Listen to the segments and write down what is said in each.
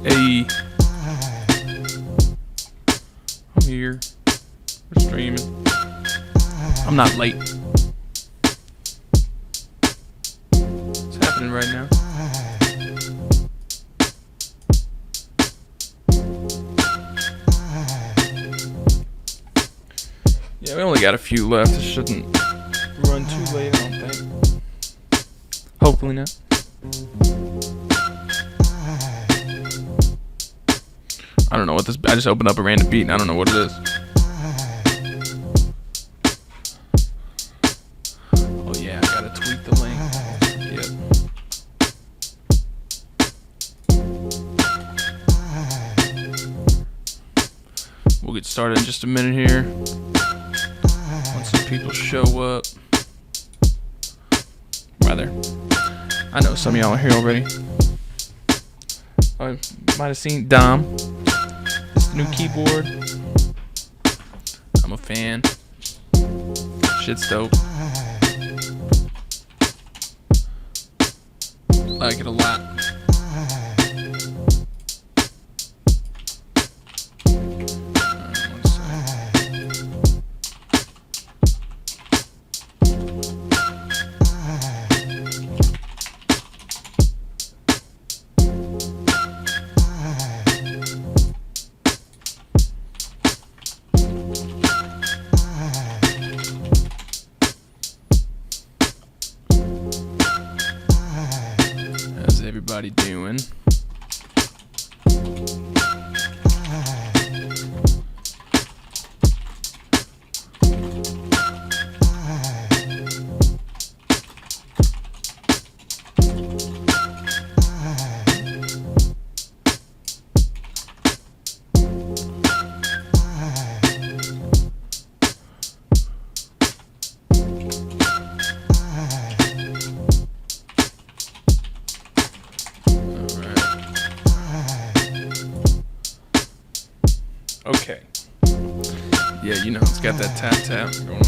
Hey, I'm here. We're streaming. I'm not late. What's happening right now? Yeah, we only got a few left. It shouldn't run too late, I don't think. Hopefully not. I don't know what this. I just opened up a random beat and I don't know what it is. Oh yeah, I gotta tweak the link. Yep. We'll get started in just a minute here. Once some people show up. Rather, I know some of y'all are here already. I might have seen Dom. It's the new keyboard. I'm a fan. Shit's dope. Like it a lot. Everybody doing? Okay. Yeah, you know, it's got that tap tap going on.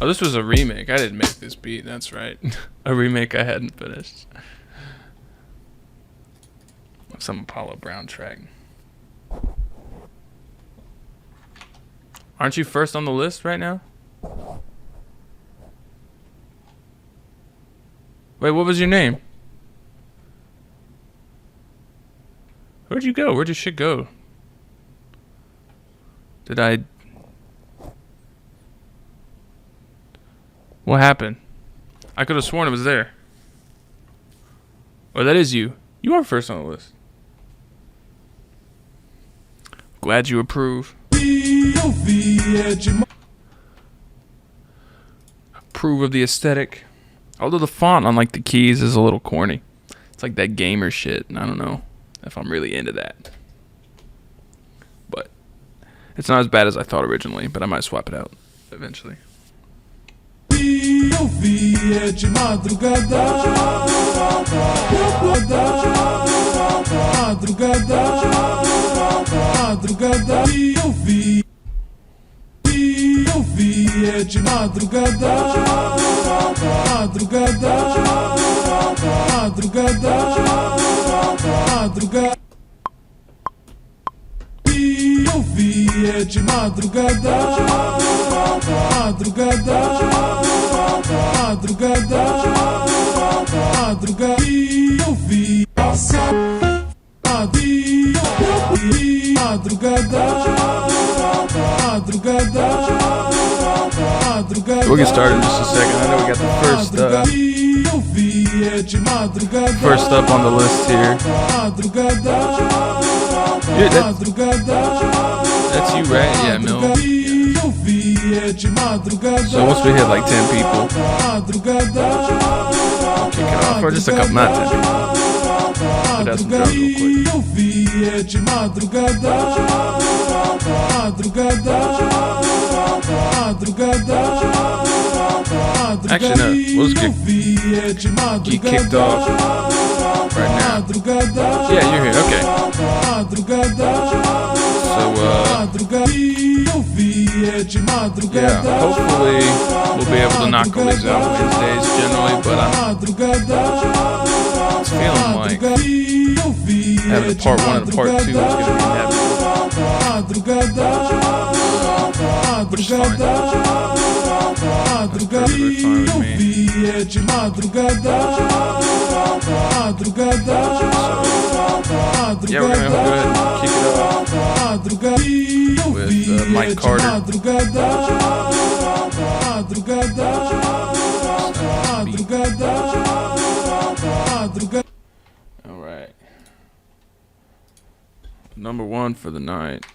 Oh, this was a remake. I didn't make this beat, that's right. A remake I hadn't finished. Some Apollo Brown track. Aren't you first on the list right now? Wait, what was your name? Where'd you go? Where'd your shit go? Did I... What happened? I could have sworn it was there. Oh, that is you. You are first on the list. Glad you approve. Approve of the aesthetic. Although the font on like the keys is a little corny. It's like that gamer shit. I don't know if I'm really into that. But it's not as bad as I thought originally, but I might swap it out eventually. De madrugada, madrugada, madrugada, madrugada, eu vi passar, madrugada, madrugada, madrugada. We'll get started in just a second. I know we got the first up on the list here. Dude, that's you, right? Yeah, Mill. Yeah. So once we hit like 10 people, I'll kick it off. Or just a couple, not 10 people. Put out some drums real quick. Actually, no. We'll just get kicked off right now. Yeah, you're here. Okay. So, yeah, hopefully we'll be able to knock all these out Wednesdays generally, but I'm feeling like having a part 1 and a part 2 is going to be inevitable, which is fine. That's perfectly fine with me. Yeah, we're gonna go ahead and kick it off with Mike Carter. All right, number 1 for the night.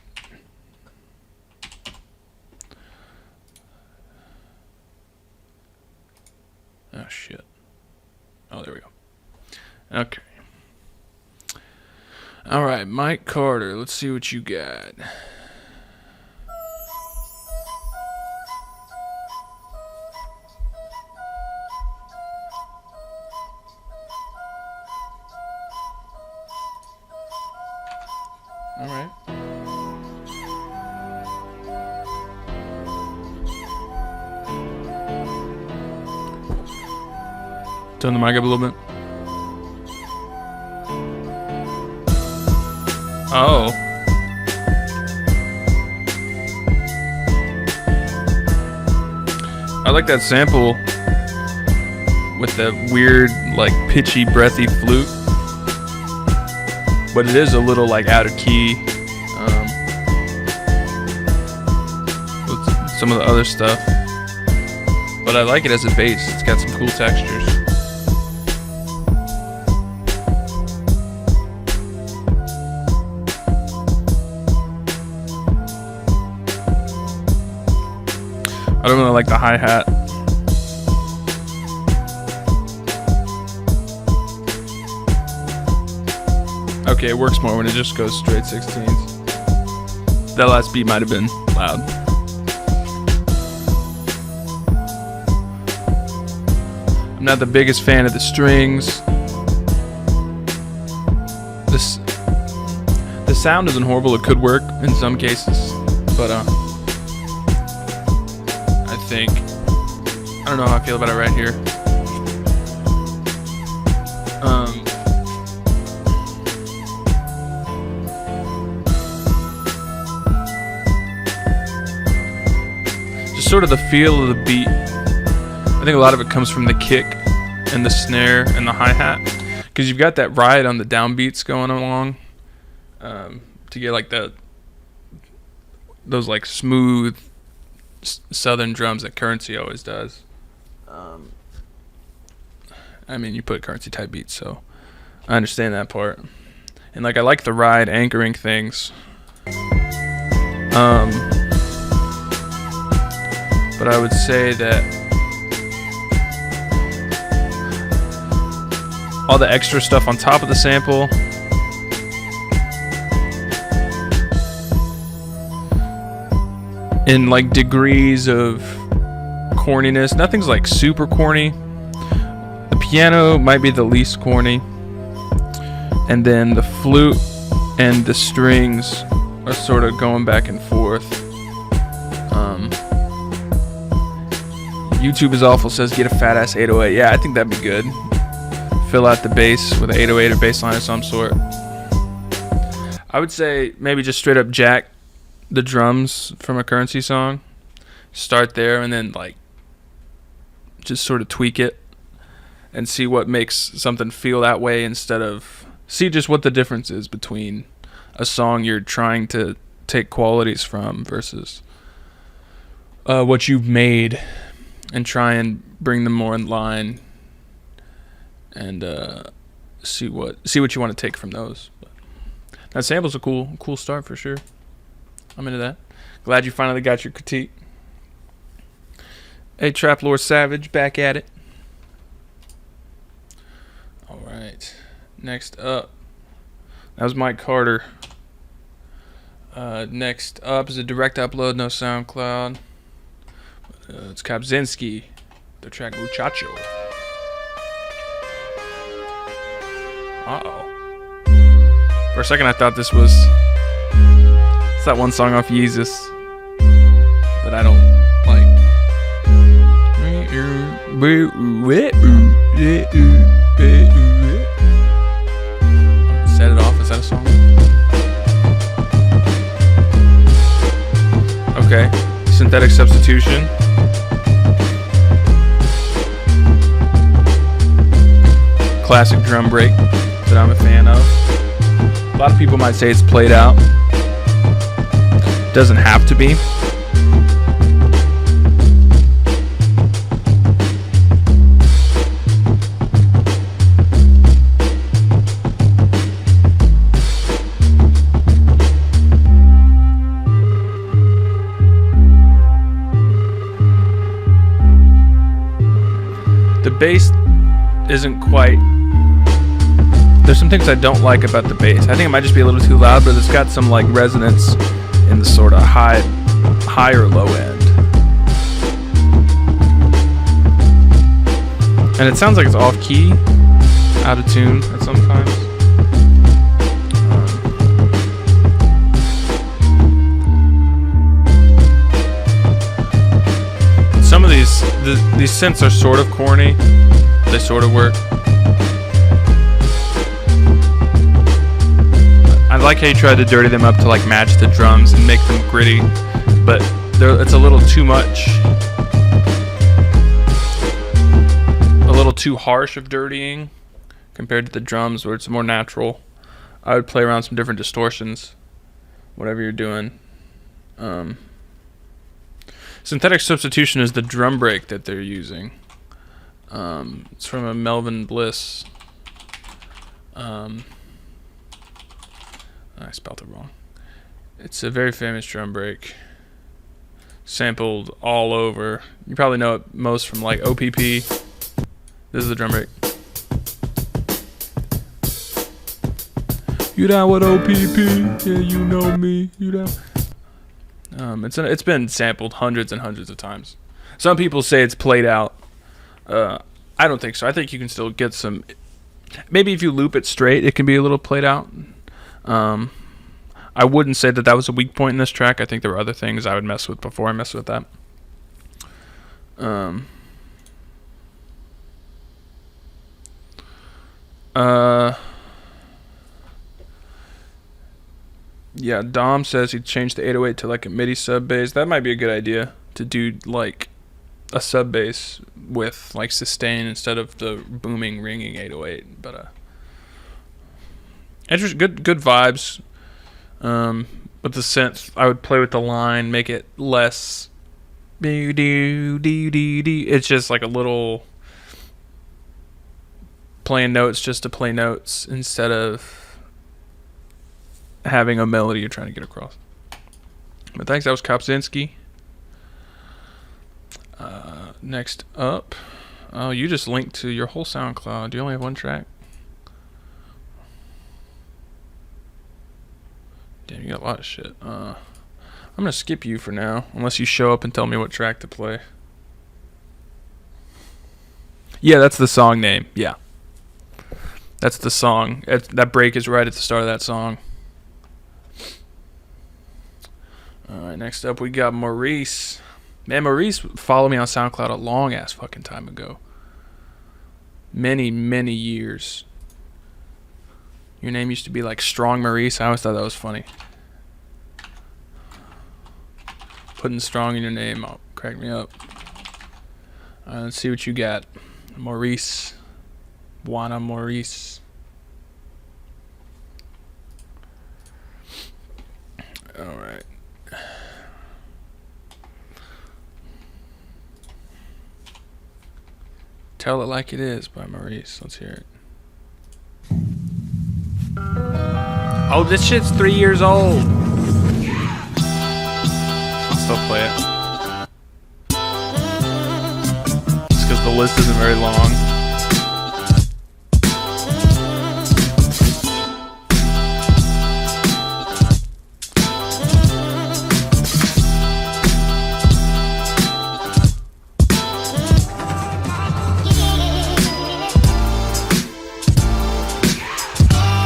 Oh shit. Oh, there we go. Okay. All right, Mike Carter. Let's see what you got. All right. Turn the mic up a little bit. Oh. I like that sample with the weird, like, pitchy, breathy flute. But it is a little, like, out of key. With some of the other stuff. But I like it as a bass. It's got some cool textures. I don't really like the hi-hat. Okay, it works more when it just goes straight 16s. That last beat might have been loud. I'm not the biggest fan of the strings. The sound isn't horrible. It could work in some cases, but I don't know how I feel about it right here. Just sort of the feel of the beat. I think a lot of it comes from the kick and the snare and the hi-hat, because you've got that ride on the downbeats going along to get like those like smooth southern drums that Currency always does. I mean, you put Currency type beats, so I understand that part. And like, I like the ride anchoring things. But I would say that all the extra stuff on top of the sample in like degrees of corniness. Nothing's like super corny. The piano might be the least corny, and then the flute and the strings are sort of going back and forth. YouTube is awful says get a fat ass 808. Yeah, I think that'd be good. Fill out the bass with an 808 or bass line of some sort. I would say maybe just straight up jack the drums from a Currency song. Start there and then like just sort of tweak it and see what makes something feel that way, instead of see just what the difference is between a song you're trying to take qualities from versus what you've made, and try and bring them more in line and see what you want to take from those. But that sample's a cool start for sure. I'm into that. Glad you finally got your critique. Hey, Trap Lord Savage, back at it. All right. Next up, that was Mike Carter. Next up is a direct upload, no SoundCloud. It's Kapczynski, the track Muchacho. Uh-oh. For a second I thought this was... It's that one song off Yeezus that I don't like. Set It Off, is that a song? Okay. Synthetic Substitution. Classic drum break that I'm a fan of. A lot of people might say it's played out. Doesn't have to be. The bass isn't quite. There's some things I don't like about the bass. I think it might just be a little too loud, but it's got some like resonance in the sort of high or low end. And it sounds like it's off key, out of tune at some times. Some of these synths are sort of corny. They sort of work. I like how you tried to dirty them up to like match the drums and make them gritty, but it's a little too much. A little too harsh of dirtying compared to the drums where it's more natural. I would play around some different distortions, whatever you're doing. Synthetic Substitution is the drum break that they're using. It's from a Melvin Bliss. I spelled it wrong. It's a very famous drum break. Sampled all over. You probably know it most from like OPP. This is the drum break. You down with OPP? Yeah, you know me. You down? It's been sampled hundreds and hundreds of times. Some people say it's played out. I don't think so. I think you can still get some. Maybe if you loop it straight, it can be a little played out. I wouldn't say that was a weak point in this track. I think there were other things I would mess with before I mess with that. Yeah, Dom says he changed the 808 to like a MIDI sub bass. That might be a good idea to do like a sub bass with like sustain instead of the booming ringing 808. But interesting, good vibes. But the synth, I would play with the line, make it less. It's just like a little playing notes just to play notes instead of having a melody you're trying to get across. But thanks, that was Kopczynski. Next up, oh, you just linked to your whole SoundCloud. Do you only have one track? Damn, you got a lot of shit. I'm gonna skip you for now, unless you show up and tell me what track to play. Yeah, that's the song name. Yeah, that's the song. That break is right at the start of that song. Alright, next up we got Maurice. Man, Maurice followed me on SoundCloud a long ass fucking time ago. Many, many years. Your name used to be like Strong Maurice. I always thought that was funny. Putting strong in your name, oh, crack me up. Let's see what you got. Maurice. Juana Maurice. Alright. Tell It Like It Is by Maurice. Let's hear it. Oh, this shit's 3 years old. I'll still play it. Just because the list isn't very long.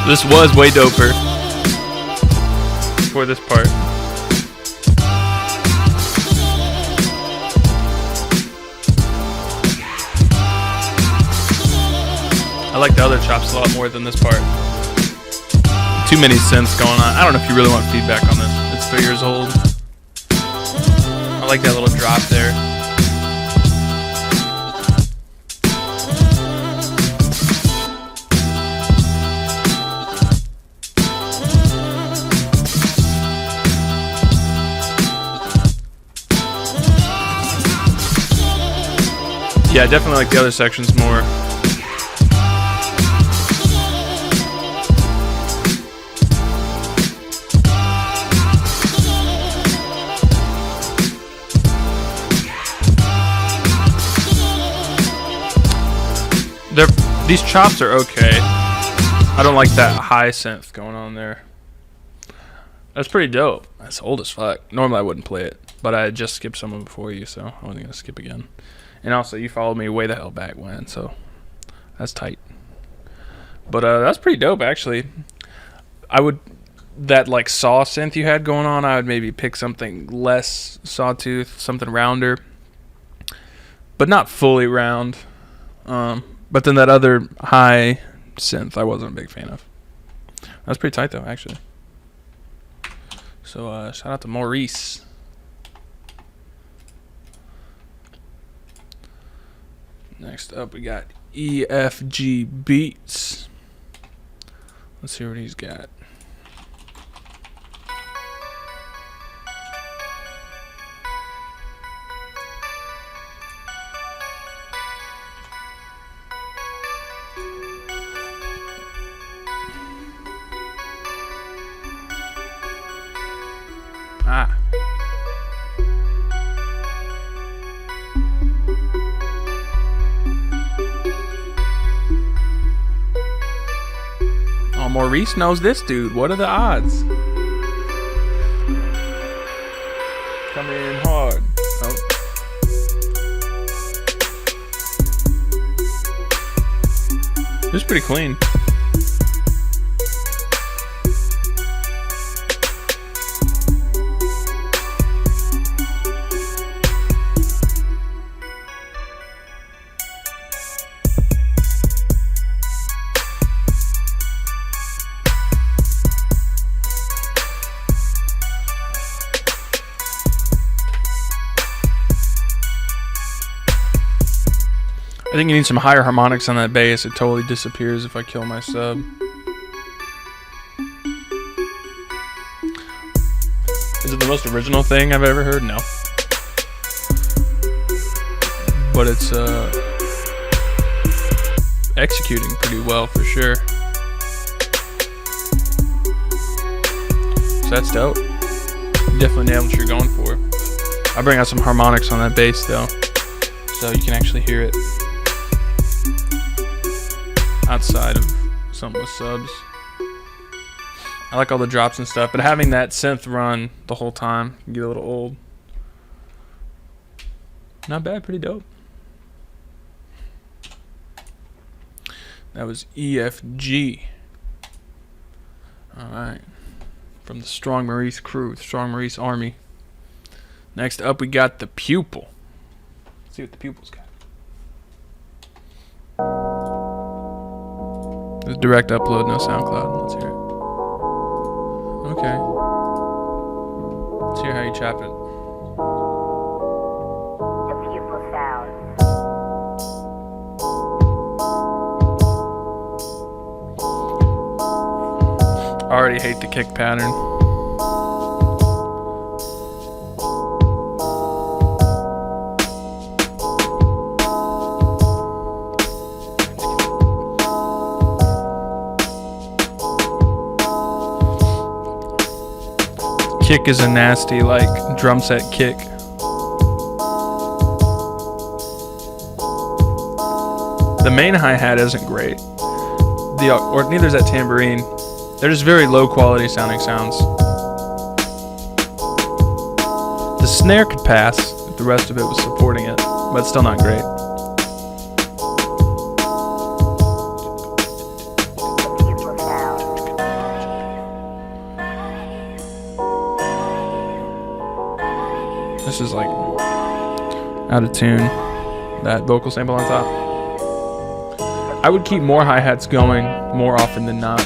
This was way doper for this part. I like the other chops a lot more than this part. Too many synths going on. I don't know if you really want feedback on this. It's 3 years old. I like that little drop there. Yeah, I definitely like the other sections more. These chops are okay. I don't like that high synth going on there. That's pretty dope. That's old as fuck. Normally I wouldn't play it, but I just skipped someone before you, so I wasn't gonna skip again. And also, you followed me way the hell back when, so that's tight. But that's pretty dope, actually. I would, that like saw synth you had going on, I would maybe pick something less sawtooth, something rounder, but not fully round. But then that other high synth, I wasn't a big fan of. That's pretty tight though, actually. So shout out to Maurice. Next up, we got EFG Beats. Let's see what he's got. Oh, Maurice knows this dude. What are the odds? Coming in hard. Oh. This is pretty clean. I think you need some higher harmonics on that bass. It totally disappears if I kill my sub. Is it the most original thing I've ever heard? No. But it's executing pretty well for sure. So that's dope. You definitely nailed what you're going for. I'll bring out some harmonics on that bass though, so you can actually hear it outside of something with subs. I like all the drops and stuff, but having that synth run the whole time can get a little old. Not bad, pretty dope. That was EFG. Alright. From the Strong Maurice crew, the Strong Maurice army. Next up we got the Pupil. Let's see what the Pupil's got. There's direct upload, no SoundCloud. Let's hear it. Okay. Let's hear how you chop it. The Pupil sound. I already hate the kick pattern. Kick is a nasty, like, drum set kick. The main hi-hat isn't great. Or neither is that tambourine. They're just very low quality sounding sounds. The snare could pass if the rest of it was supporting it, but it's still not great. This is like out of tune. That vocal sample on top. I would keep more hi-hats going more often than not.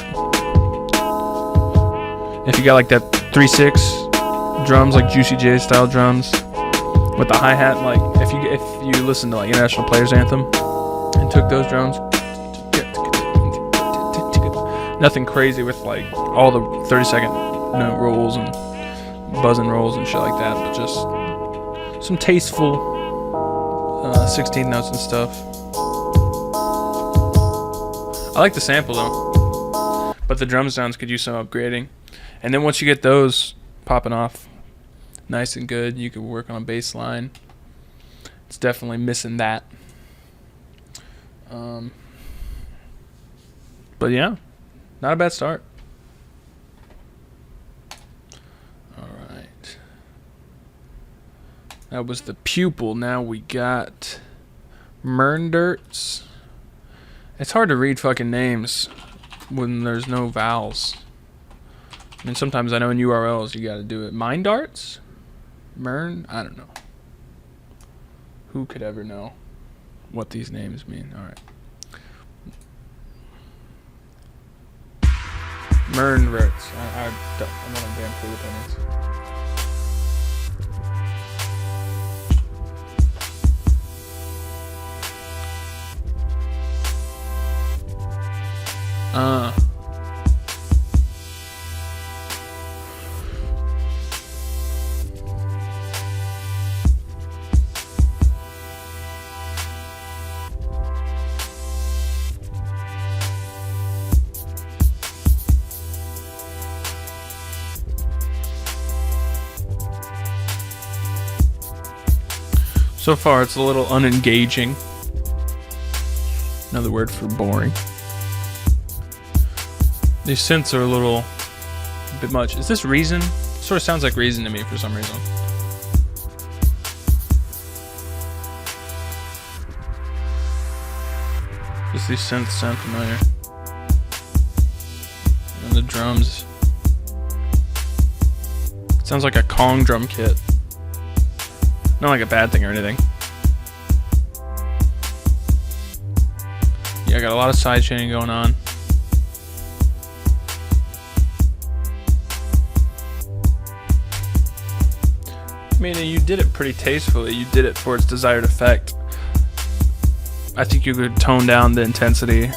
If you got like that 3/6 drums, like Juicy J style drums, with the hi-hat, like if you listen to like International Players Anthem and took those drums, nothing crazy with like all the 30-second note rolls and buzzing rolls and shit like that, but just some tasteful 16 notes and stuff. I like the sample though, but the drum sounds could use some upgrading. And then once you get those popping off nice and good, you could work on a bass line. It's definitely missing that. But yeah, not a bad start. Alright. That was the Pupil. Now we got Myrddin. It's hard to read fucking names when there's no vowels. I mean, sometimes I know in URLs you gotta do it. Mind darts? Myrn? I don't know. Who could ever know what these names mean? Alright. Myrddin. I don't have a damn clue what that means. So far, it's a little unengaging. Another word for boring. These synths are a bit much. Is this Reason? Sort of sounds like Reason to me for some reason. Just these synths sound familiar. And the drums. It sounds like a Kong drum kit. Not like a bad thing or anything. Yeah, I got a lot of sidechaining going on. I mean, you did it pretty tastefully. You did it for its desired effect. I think you could tone down the intensity.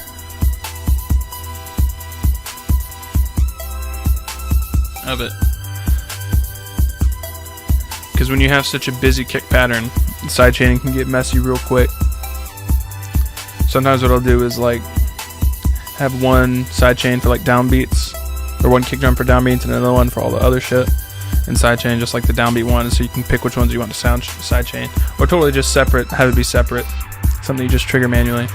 Of it. Because when you have such a busy kick pattern, sidechaining can get messy real quick. Sometimes what I'll do is like have one sidechain for like downbeats, or one kick drum for downbeats and another one for all the other shit, and sidechain just like the downbeat one, so you can pick which ones you want to sidechain, or totally just separate, have it be separate, something you just trigger manually.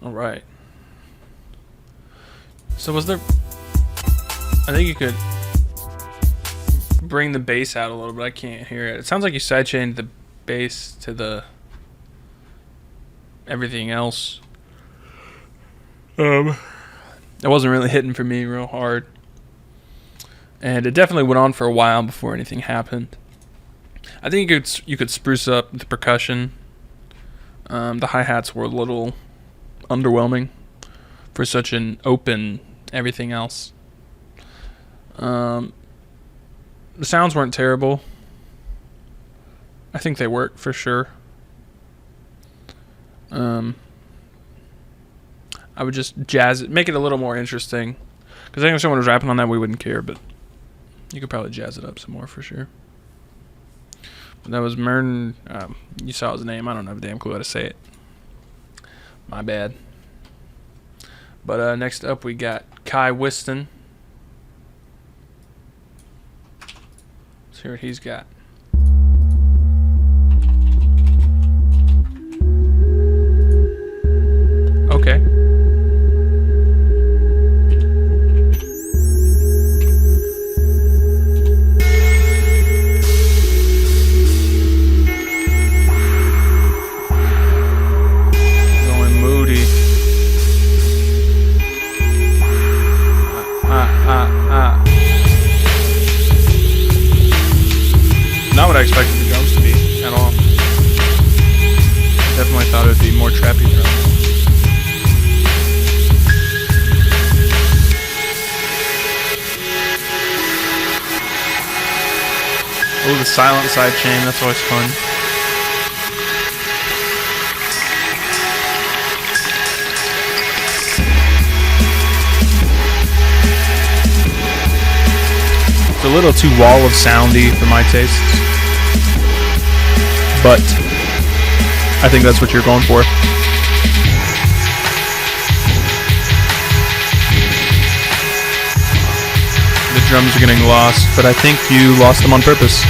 All right. So was there... I think you could bring the bass out a little bit. I can't hear it. It sounds like you sidechained the bass to the... everything else. It wasn't really hitting for me real hard. And it definitely went on for a while before anything happened. I think you could spruce up the percussion. The hi-hats were a little underwhelming for such an open everything else. The sounds weren't terrible. I think they work for sure. I would just jazz it, make it a little more interesting. Because I think if someone was rapping on that, we wouldn't care, but you could probably jazz it up some more for sure. But that was Myrddin. You saw his name. I don't have a damn clue how to say it. My bad. But next up we got Whiston. Let's hear what he's got. Okay. I expected the drums to be at all. Definitely thought it would be more trappy drums. Oh, the silent side chain, that's always fun. It's a little too wall of soundy for my tastes, but I think that's what you're going for. The drums are getting lost, but I think you lost them on purpose.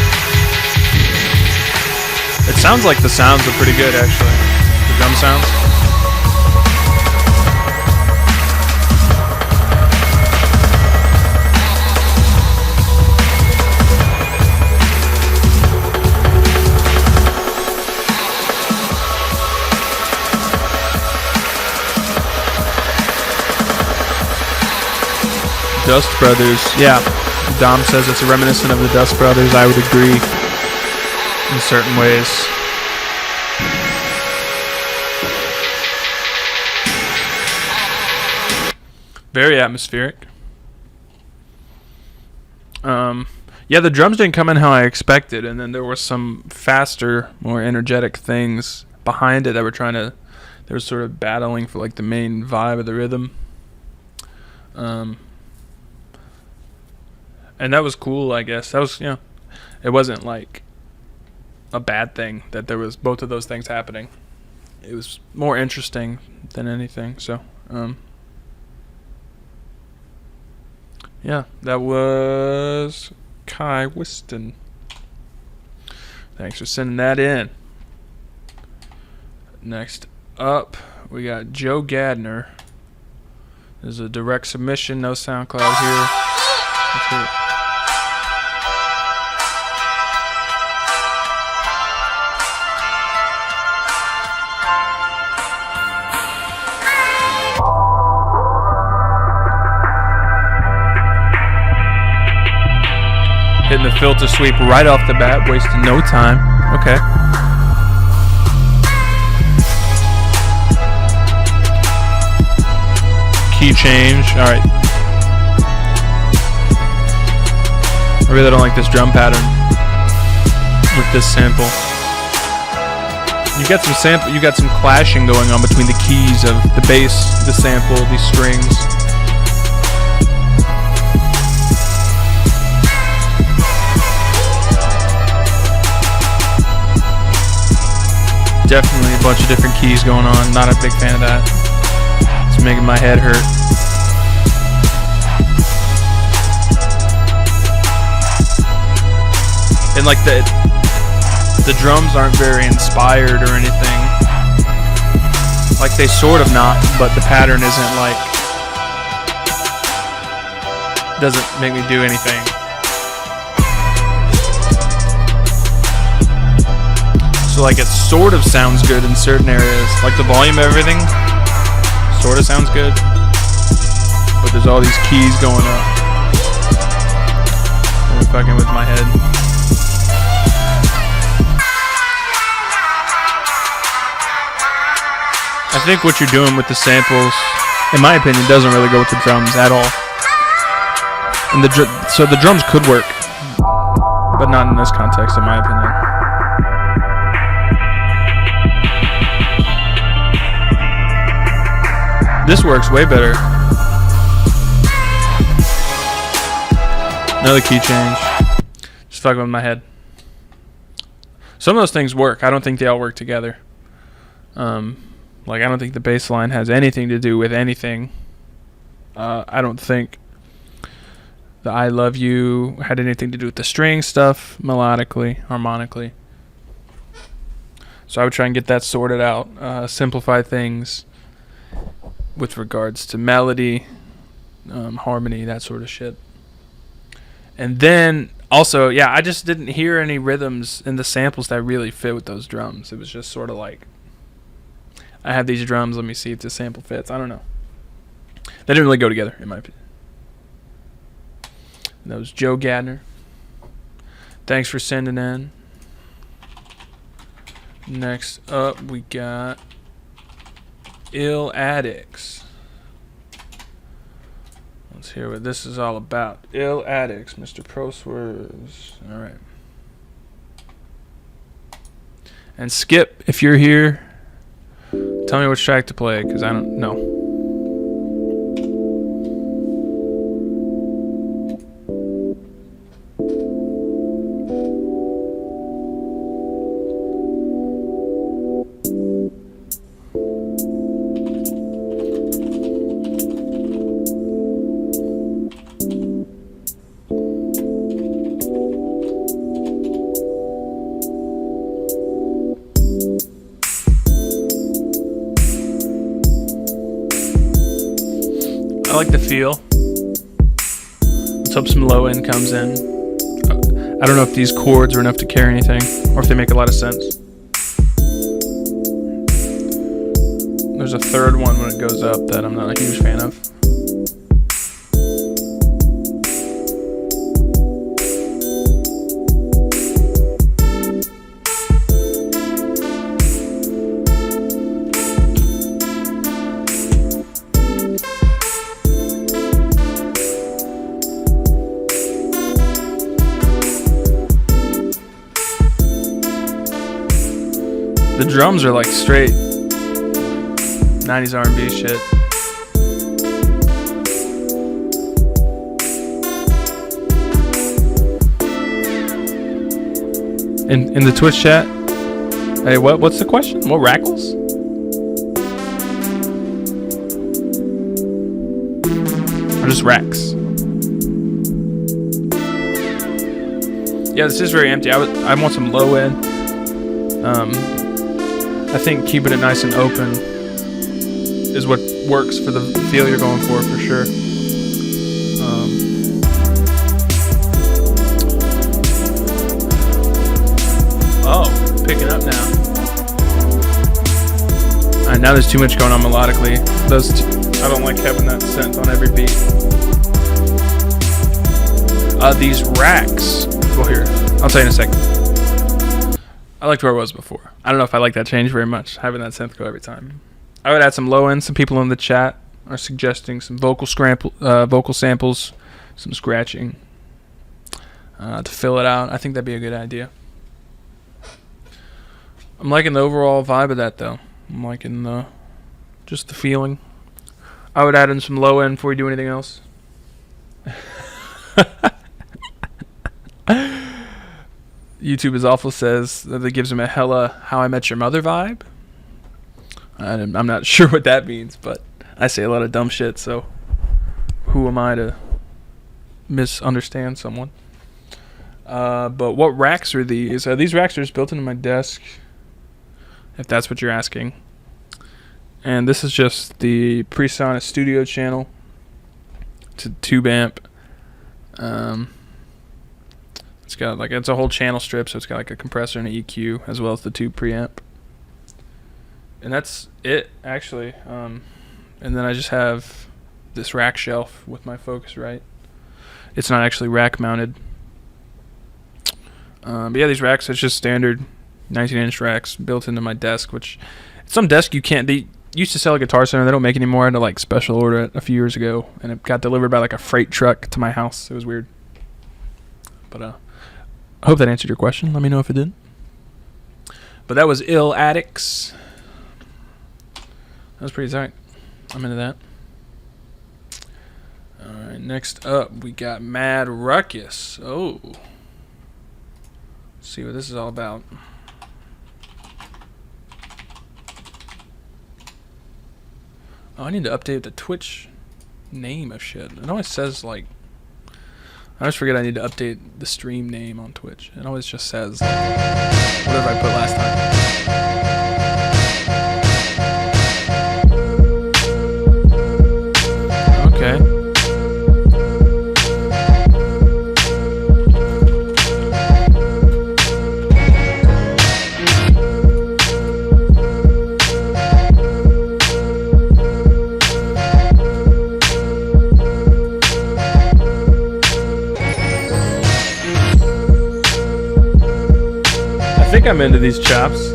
It sounds like the sounds are pretty good, actually. The drum sounds. Dust Brothers, yeah. Dom says it's reminiscent of the Dust Brothers. I would agree in certain ways. Very atmospheric. Yeah, the drums didn't come in how I expected, and then there were some faster, more energetic things behind it that were they were sort of battling for like the main vibe of the rhythm. And that was cool, I guess. That was, it wasn't like a bad thing that there was both of those things happening. It was more interesting than anything. So, yeah, that was Kai Whiston. Thanks for sending that in. Next up, we got Joe Ganner. There's a direct submission, no SoundCloud here. Let's hear it. Hitting the filter sweep right off the bat, wasting no time. Okay. Key change. Alright. I really don't like this drum pattern with this sample. You got some clashing going on between the keys of the bass, the sample, these strings. Definitely a bunch of different keys going on. Not a big fan of that. It's making my head hurt. And like the drums aren't very inspired or anything. Like they sort of not, but the pattern isn't like, doesn't make me do anything. So like it sort of sounds good in certain areas. Like the volume of everything sort of sounds good. But there's all these keys going up. I'm fucking with my head. I think what you're doing with the samples, in my opinion, doesn't really go with the drums at all. And so the drums could work, but not in this context, in my opinion. This works way better. Another key change. Just fucking with my head. Some of those things work. I don't think they all work together. Like I don't think the bass line has anything to do with anything. I don't think the I Love You had anything to do with the string stuff, melodically, harmonically. So I would try and get that sorted out. Simplify things with regards to melody, harmony, that sort of shit. And then also, yeah, I just didn't hear any rhythms in the samples that really fit with those drums. It was just sort of like, I have these drums, let me see if the sample fits. I don't know. They didn't really go together, in my opinion. And that was Joe Ganner. Thanks for sending in. Next up, we got Addicts. Let's hear what this is all about. Addicts, Mr. Pro Swerves. All right. And Skip, if you're here, tell me which track to play, because I don't know. I like the feel. Let's hope some low end comes in. I don't know if these chords are enough to carry anything, or if they make a lot of sense. There's a third one when it goes up that I'm not a huge fan of. The drums are like straight 90s R&B shit. In the Twitch chat, hey, what's the question? What rackles? Or just racks? Yeah, this is very empty. I want some low end. I think keeping it nice and open is what works for the feel you're going for sure. Oh, picking up now. Alright, now there's too much going on melodically. I don't like having that synth on every beat. These racks. Well, here, I'll tell you in a second. I liked where I was before. I don't know if I like that change very much, having that synth go every time. I would add some low end. Some people in the chat are suggesting some vocal samples, some scratching to fill it out. I think that'd be a good idea. I'm liking the overall vibe of that though. I'm liking just the feeling. I would add in some low end before we do anything else. YouTube is awful says that it gives him a hella How I Met Your Mother vibe. I'm not sure what that means, but I say a lot of dumb shit, so who am I to misunderstand someone? But what racks are these? These racks are just built into my desk, if that's what you're asking. And this is just the Presonus Studio channel. It's a tube amp. It's got it's a whole channel strip, so it's got like a compressor and an EQ as well as the tube preamp. And that's it actually. And then I just have this rack shelf with my Focusrite. It's not actually rack mounted. But yeah, these racks, it's just standard 19-inch racks built into my desk, which some desk you can't. They used to sell at Guitar Center. They don't make anymore. I had to special order it a few years ago, and it got delivered by a freight truck to my house. It was weird. But I hope that answered your question. Let me know if it didn't. But that was Addicts. That was pretty tight. I'm into that. Alright, next up we got Mad Ruckus. Oh. Let's see what this is all about. Oh, I need to update the Twitch name of shit. It always says I always forget I need to update the stream name on Twitch. It always just says whatever I put last time. Okay. I think I'm into these chops.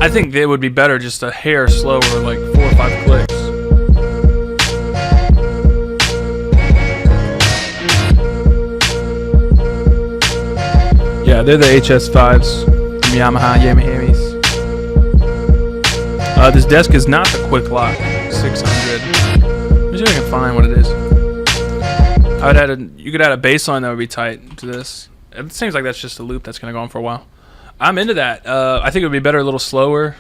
I think it would be better just a hair slower, like 4 or 5 clicks. Yeah, they're the HS5s from Yamaha Yamahamis. This desk is not the Quick Lock 600. Let me see if I can find what it is. You could add a bass line that would be tight to this. It seems like that's just a loop that's going to go on for a while. I'm into that. I think it would be better a little slower.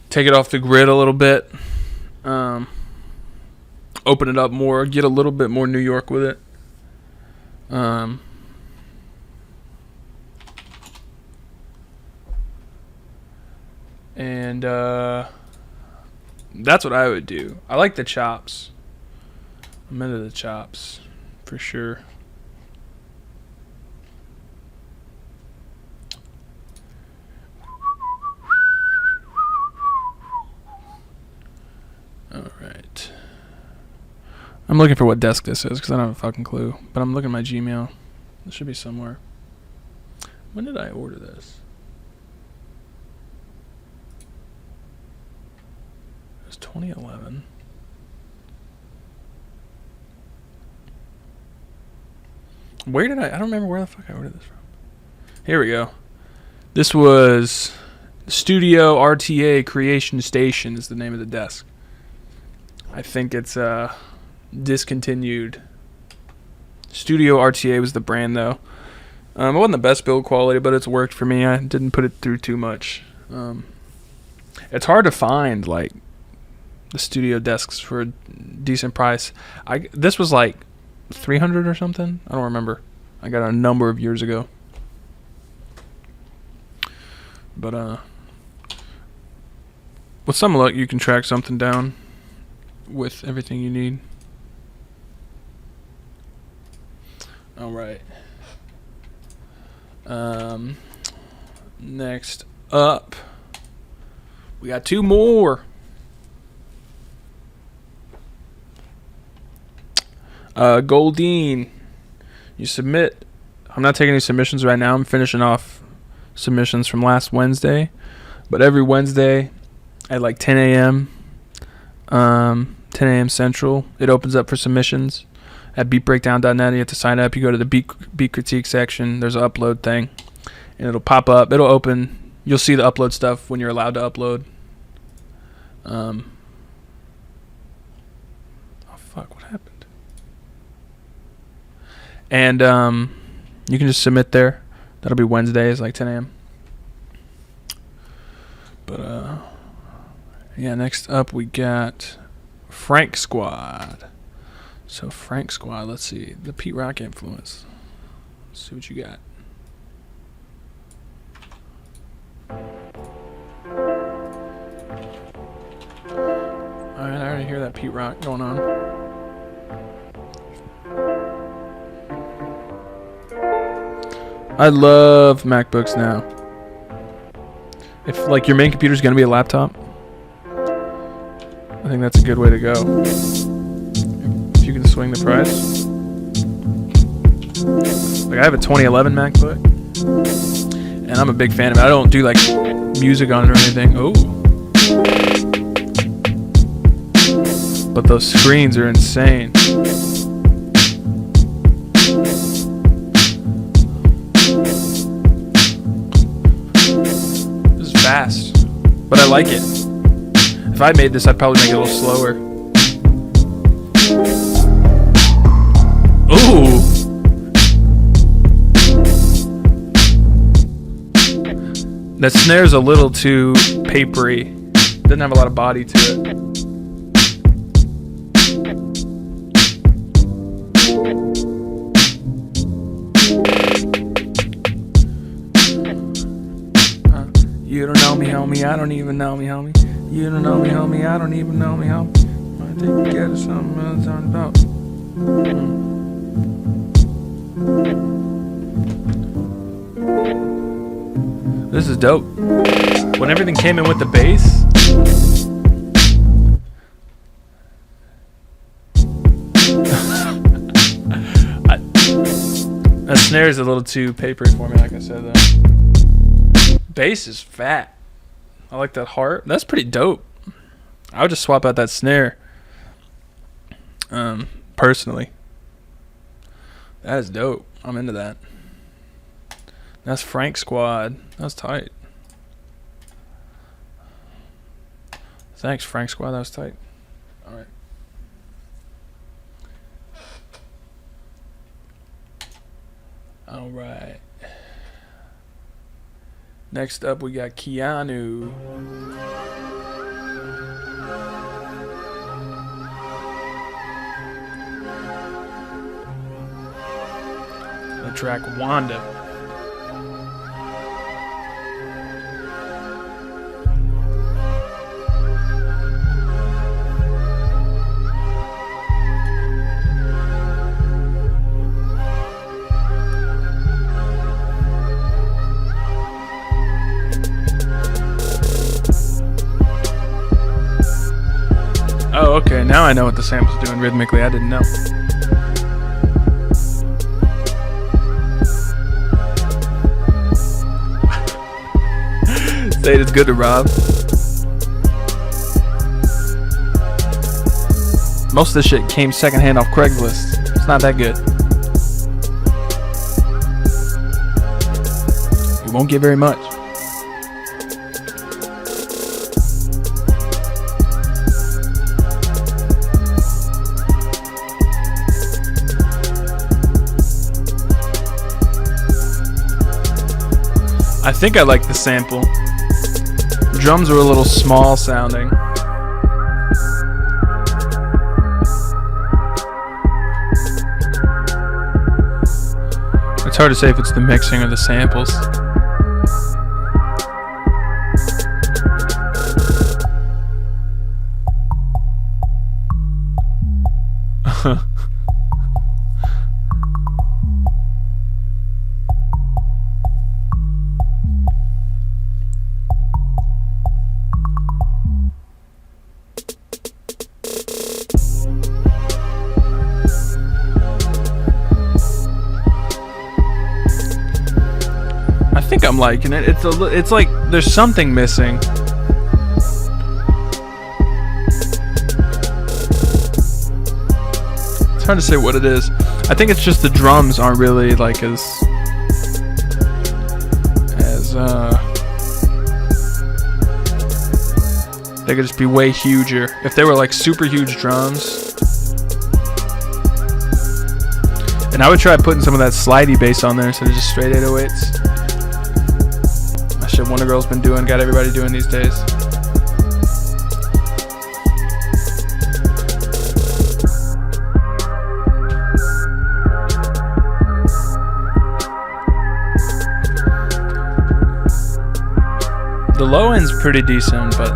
Take it off the grid a little bit. Open it up more. Get a little bit more New York with it. And that's what I would do. I like the chops. I'm into the chops for sure. All right. I'm looking for what desk this is because I don't have a fucking clue. But I'm looking at my Gmail. It should be somewhere. When did I order this? It was 2011. Where did I don't remember where the fuck I ordered this from. Here we go. This was Studio RTA Creation Station is the name of the desk. I think it's discontinued. Studio RTA was the brand though. It wasn't the best build quality, but it's worked for me. I didn't put it through too much. It's hard to find like the studio desks for a decent price. This was like $300 or something. I don't remember. I got it a number of years ago. But with some luck, you can track something down with everything you need. All right. Next up, we got 2 more. Goldine, you submit. I'm not taking any submissions right now. I'm finishing off submissions from last Wednesday, but every Wednesday at like 10 a.m. 10 a.m. Central, it opens up for submissions at beatbreakdown.net. You have to sign up. You go to the beat critique section. There's an upload thing, and it'll pop up. It'll open. You'll see the upload stuff when you're allowed to upload. Oh fuck! What happened? And you can just submit there. That'll be Wednesdays, like 10 a.m. But yeah. Next up, we got Frank Squad. So Frank Squad. Let's see the Pete Rock influence. Let's see what you got. All right, I already hear that Pete Rock going on. I love MacBooks now. If like your main computer is going to be a laptop, I think that's a good way to go. If you can swing the price. Like I have a 2011 MacBook, and I'm a big fan of it. I don't do like music on it or anything. Oh, but those screens are insane. Fast, but I like it. If I made this, I'd probably make it a little slower. Ooh. That snare's a little too papery. Doesn't have a lot of body to it. You don't know me, homie. I don't even know me, homie. You don't know me, homie. I don't even know me, homie. I think you get something else on about. This is dope. When everything came in with the bass. That snare is a little too papery for me, like I said, though. Bass is fat. I like that heart. That's pretty dope. I would just swap out that snare. Personally. That is dope. I'm into that. That's Frank Squad. That's tight. Thanks, Frank Squad. That was tight. Alright. Alright. Next up, we got Keanu. The track Wanda. Oh, okay. Now I know what the sample's doing rhythmically. I didn't know. Say it's good to Rob. Most of this shit came secondhand off Craigslist. It's not that good. You won't get very much. I think I like the sample. Drums were a little small sounding. It's hard to say if it's the mixing or the samples. I think I'm liking it. It's like there's something missing. It's hard to say what it is. I think it's just the drums aren't really like as they could just be way huger. If they were like super huge drums. And I would try putting some of that slidey bass on there instead of just straight 808s. That shit Wonder Girl's been doing, got everybody doing these days. The low end's pretty decent, but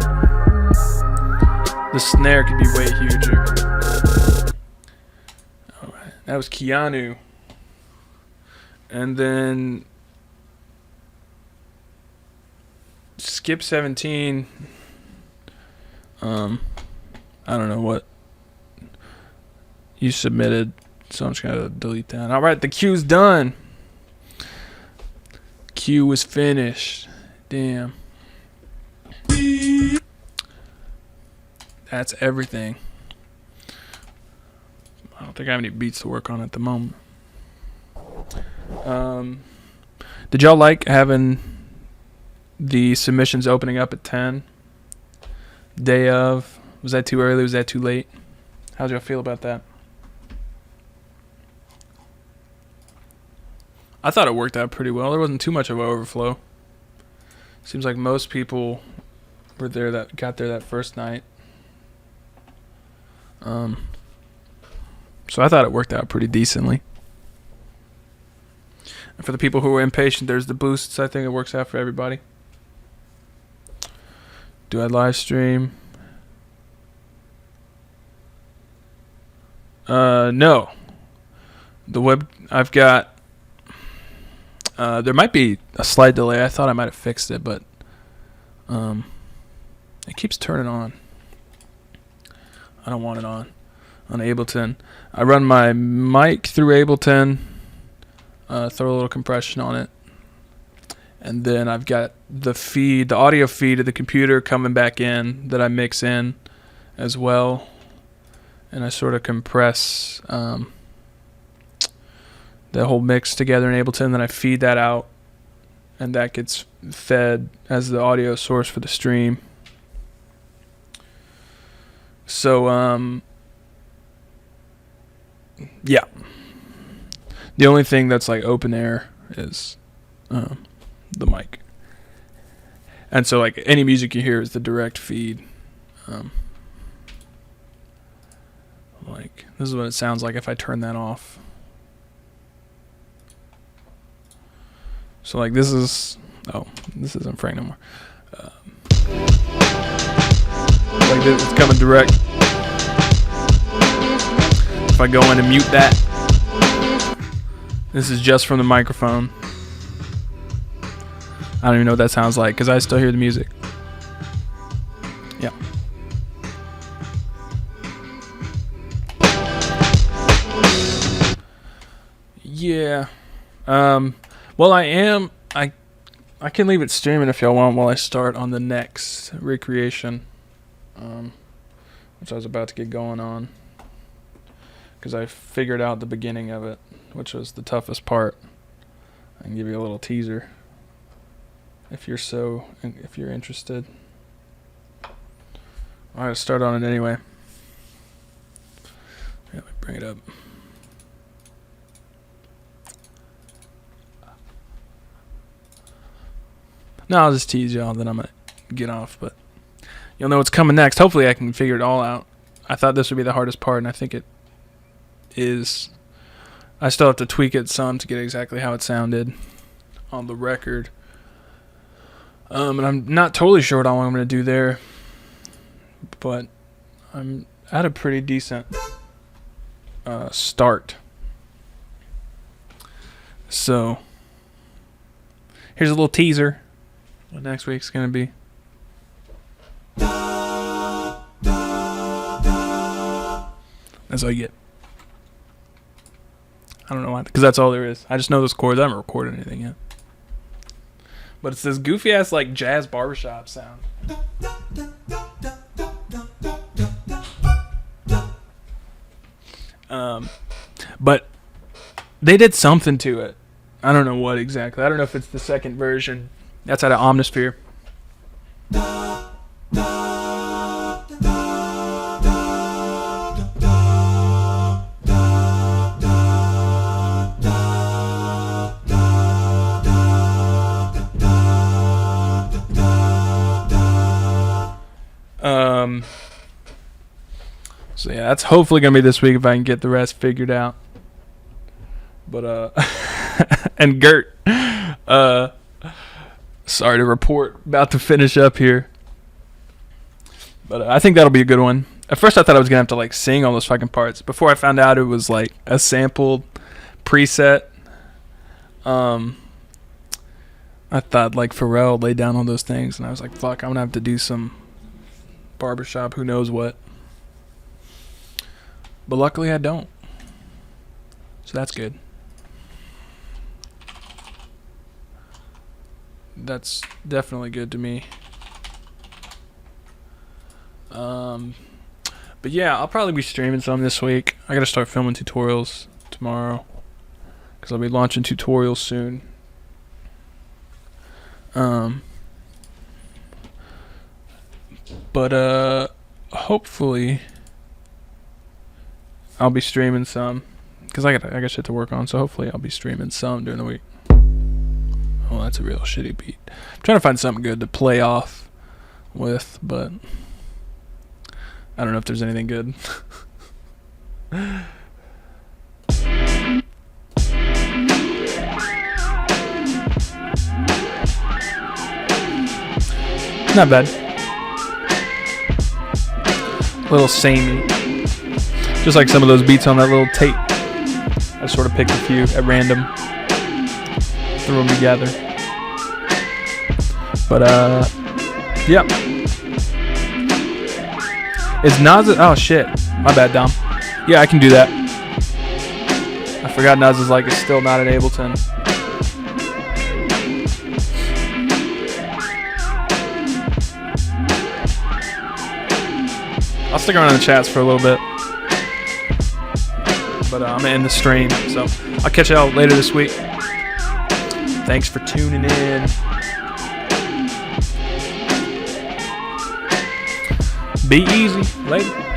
the snare could be way huger. Alright, that was Keanu. And then Skip 17. I don't know what you submitted, so I'm just gonna delete that. Alright, the queue's done. Queue was finished. Damn. That's everything. I don't think I have any beats to work on at the moment. Did y'all like having the submissions opening up at 10? Day of? Was that too early? Was that too late? How'd y'all feel about that? I thought it worked out pretty well. There wasn't too much of an overflow. Seems like most people were there that got there that first night. So I thought it worked out pretty decently. And for the people who were impatient, there's the boosts. I think it works out for everybody. Do I live stream? No. The web I've got. There might be a slight delay. I thought I might have fixed it, but it keeps turning on. I don't want it on Ableton. I run my mic through Ableton, throw a little compression on it, And then I've got the audio feed of the computer coming back in that I mix in as well. And I sort of compress the whole mix together in Ableton. Then I feed that out, and that gets fed as the audio source for the stream. So, yeah. The only thing that's like open air is the mic. And so like any music you hear is the direct feed. Like this is what it sounds like if I turn that off. So like this isn't Frank no more. Like this, it's coming direct. If I go in and mute that, this is just from the microphone. I don't even know what that sounds like because I still hear the music. Yeah. Yeah. Well, I can leave it streaming if y'all want while I start on the next recreation, which I was about to get going on, because I figured out the beginning of it, which was the toughest part. I can give you a little teaser if you're interested. I'm gonna start on it anyway. Yeah, let me bring it up. No, I'll just tease y'all, then I'm going to get off, but you'll know what's coming next. Hopefully I can figure it all out. I thought this would be the hardest part, and I think it is. I still have to tweak it some to get exactly how it sounded on the record. And I'm not totally sure what all I'm going to do there, but I'm at a pretty decent start. So, here's a little teaser. What next week's gonna be. That's all you get. I don't know why, because that's all there is. I just know those chords. I haven't recorded anything yet. But it's this goofy ass like jazz barbershop sound. But they did something to it. I don't know what exactly. I don't know if it's the second version. That's out of Omnisphere. So yeah, that's hopefully gonna be this week if I can get the rest figured out. But and Gert, sorry to report, about to finish up here. But I think that'll be a good one. At first I thought I was going to have to like sing all those fucking parts. Before I found out it was like a sampled preset. I thought like Pharrell laid down all those things. And I was like, fuck, I'm going to have to do some barbershop, who knows what. But luckily I don't. So that's good. That's definitely good to me. But yeah, I'll probably be streaming some this week. I gotta start filming tutorials tomorrow, because I'll be launching tutorials soon. But hopefully I'll be streaming some, because I got shit to work on. So hopefully I'll be streaming some during the week. Oh, that's a real shitty beat. I'm trying to find something good to play off with, but I don't know if there's anything good. Not bad. A little samey. Just like some of those beats on that little tape. I sort of picked a few at random. Threw them together. But yep. Is Nas? Oh shit, my bad, Dom. Yeah, I can do that. I forgot Nas is still not in Ableton. stick around in the chats for a little bit. But I'm gonna end the stream, so I'll catch y'all later this week. Thanks for tuning in. Be easy. Later.